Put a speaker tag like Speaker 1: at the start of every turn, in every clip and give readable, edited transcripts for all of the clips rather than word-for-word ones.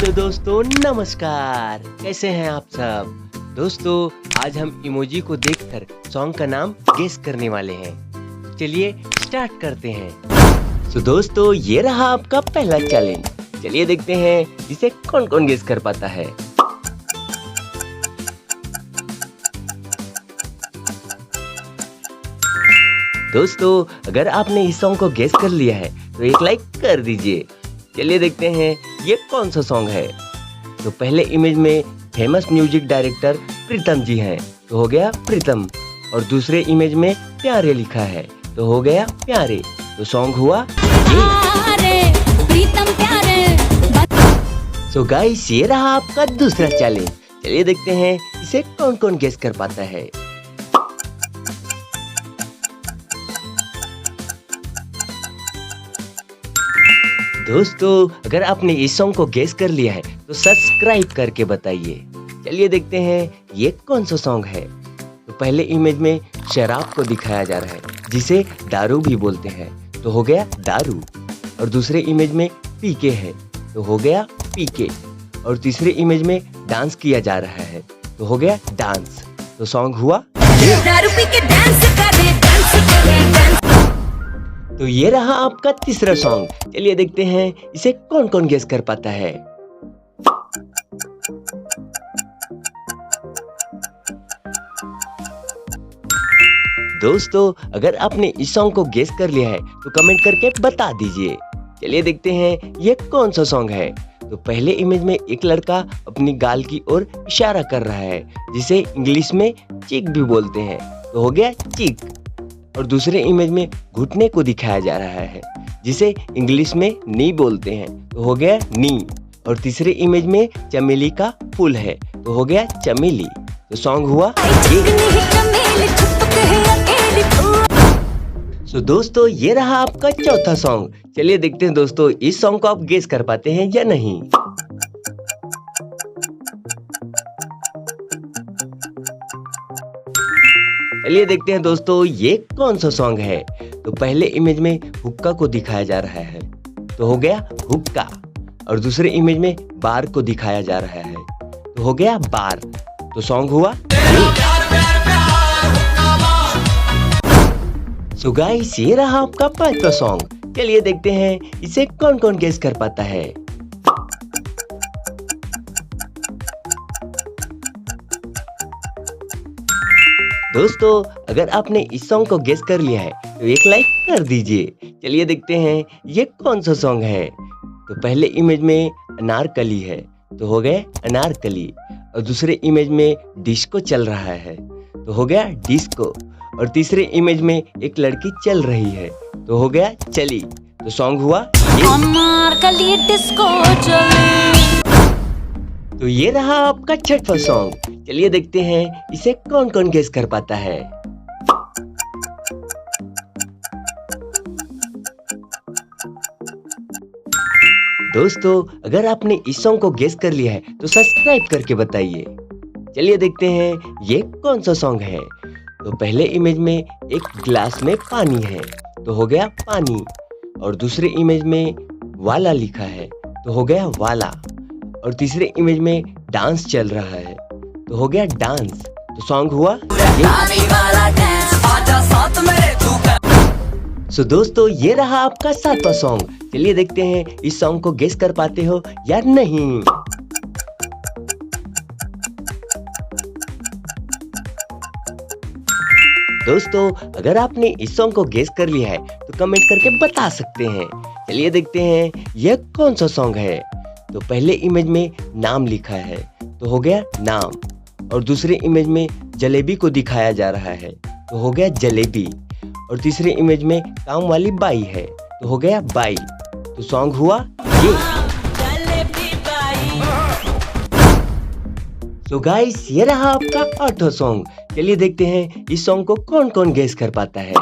Speaker 1: Hello दोस्तों, नमस्कार। कैसे हैं आप सब? दोस्तों, आज हम इमोजी को देखकर सॉन्ग का नाम गेस करने वाले हैं। चलिए स्टार्ट करते हैं। तो दोस्तों, ये रहा आपका पहला चैलेंज। चलिए देखते हैं इसे कौन कौन गेस कर पाता है। दोस्तों, अगर आपने इस सॉन्ग को गेस कर लिया है तो एक लाइक कर दीजिए। चलिए देखते हैं ये कौन सा सॉन्ग है। तो पहले इमेज में फेमस म्यूजिक डायरेक्टर प्रीतम जी हैं, तो हो गया प्रीतम। और दूसरे इमेज में प्यारे लिखा है, तो हो गया प्यारे। तो सॉन्ग हुआ ये। प्रीतम प्यारे। सो गाइस, ये रहा आपका दूसरा चैलेंज। चलिए देखते हैं इसे कौन कौन गेस कर पाता है। दोस्तों, अगर आपने इस सॉन्ग को गेस कर लिया है तो सब्सक्राइब करके बताइए। चलिए देखते हैं ये कौन सा सॉन्ग है। तो पहले इमेज में शराब को दिखाया जा रहा है, जिसे दारू भी बोलते हैं, तो हो गया दारू। और दूसरे इमेज में पीके है, तो हो गया पीके। और तीसरे इमेज में डांस किया जा रहा है, तो हो गया डांस। तो सॉन्ग हुआ दारू पी के डांस करे, डांस करे, डांस। तो ये रहा आपका तीसरा सॉन्ग। चलिए देखते हैं इसे कौन कौन गेस कर पाता है। दोस्तों, अगर आपने इस सॉन्ग को गेस कर लिया है तो कमेंट करके बता दीजिए। चलिए देखते हैं ये कौन सा सॉन्ग है। तो पहले इमेज में एक लड़का अपनी गाल की ओर इशारा कर रहा है, जिसे इंग्लिश में चीक भी बोलते हैं, तो हो गया चीक। और दूसरे इमेज में घुटने को दिखाया जा रहा है, जिसे इंग्लिश में नी बोलते हैं, तो हो गया नी। और तीसरे इमेज में चमेली का फूल है, तो हो गया चमेली। तो सॉन्ग हुआ ये। तो दोस्तों, ये रहा आपका चौथा सॉन्ग। चलिए देखते हैं दोस्तों इस सॉन्ग को आप गेस कर पाते हैं या नहीं। चलिए देखते हैं दोस्तों ये कौन सा सॉन्ग है। तो पहले इमेज में हुक्का को दिखाया जा रहा है, तो हो गया हुक्का। और दूसरे इमेज में बार को दिखाया जा रहा है, तो हो गया बार। तो सॉन्ग हुआ सो गाइस, ये रहा आपका पांचवा सॉन्ग। चलिए देखते हैं इसे कौन कौन गेस कर पाता है। दोस्तों, अगर आपने इस सॉन्ग को गेस कर लिया है तो एक लाइक कर दीजिए। चलिए देखते हैं ये कौन सा सॉन्ग है। तो पहले इमेज में अनारकली है, तो हो गए अनारकली। और दूसरे इमेज में डिस्को चल रहा है, तो हो गया डिस्को। और तीसरे इमेज में एक लड़की चल रही है, तो हो गया चली। तो सॉन्ग हुआ अनारकली डिस्को चली। तो ये रहा आपका छठवां सॉन्ग। चलिए देखते हैं इसे कौन कौन गेस कर पाता है। दोस्तों, अगर आपने इस सॉन्ग को गेस कर लिया है तो सब्सक्राइब करके बताइए। चलिए देखते हैं ये कौन सा सॉन्ग है। तो पहले इमेज में एक गिलास में पानी है, तो हो गया पानी। और दूसरे इमेज में वाला लिखा है, तो हो गया वाला। और तीसरे इमेज में डांस चल रहा है, तो हो गया डांस। तो सॉन्ग हुआ सो दोस्तों, ये रहा आपका सातवां सॉन्ग। चलिए देखते हैं इस सॉन्ग को गेस कर पाते हो या नहीं। दोस्तों, अगर आपने इस सॉन्ग को गेस कर लिया है तो कमेंट करके बता सकते हैं। चलिए देखते हैं यह कौन सा सॉन्ग है। तो पहले इमेज में नाम लिखा है, तो हो गया नाम। और दूसरे इमेज में जलेबी को दिखाया जा रहा है, तो हो गया जलेबी। और तीसरे इमेज में काम वाली बाई है, तो हो गया बाई। तो सॉन्ग हुआ ये। तो गाइस, ये रहा आपका आठवां सॉन्ग। चलिए देखते हैं इस सॉन्ग को कौन कौन गेस कर पाता है।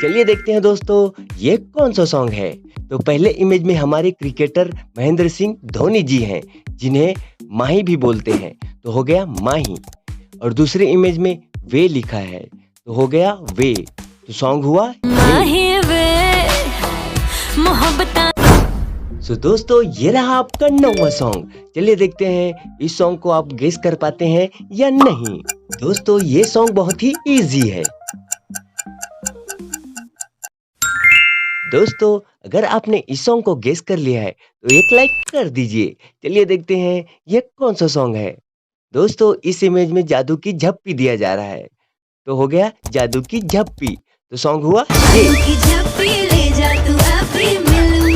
Speaker 1: चलिए देखते हैं दोस्तों ये कौन सा सॉन्ग है। तो पहले इमेज में हमारे क्रिकेटर महेंद्र सिंह धोनी जी हैं, जिन्हें माही भी बोलते हैं, तो हो गया माही। और दूसरे इमेज में वे लिखा है, तो हो गया वे। तो तो सॉन्ग हुआ ये। सो दोस्तों ये रहा आपका 9वां सॉन्ग। चलिए देखते हैं इस सॉन्ग को आप गेस कर पाते हैं या नहीं। दोस्तों ये सॉन्ग बहुत ही इजी है। दोस्तों अगर आपने इस सॉन्ग को गेस कर लिया है तो एक लाइक कर दीजिए। चलिए देखते हैं ये कौन सा सॉन्ग है। दोस्तों इस इमेज में जादू की झप्पी दिया जा रहा है, तो हो गया जादू की झप्पी। तो सॉन्ग हुआ ये।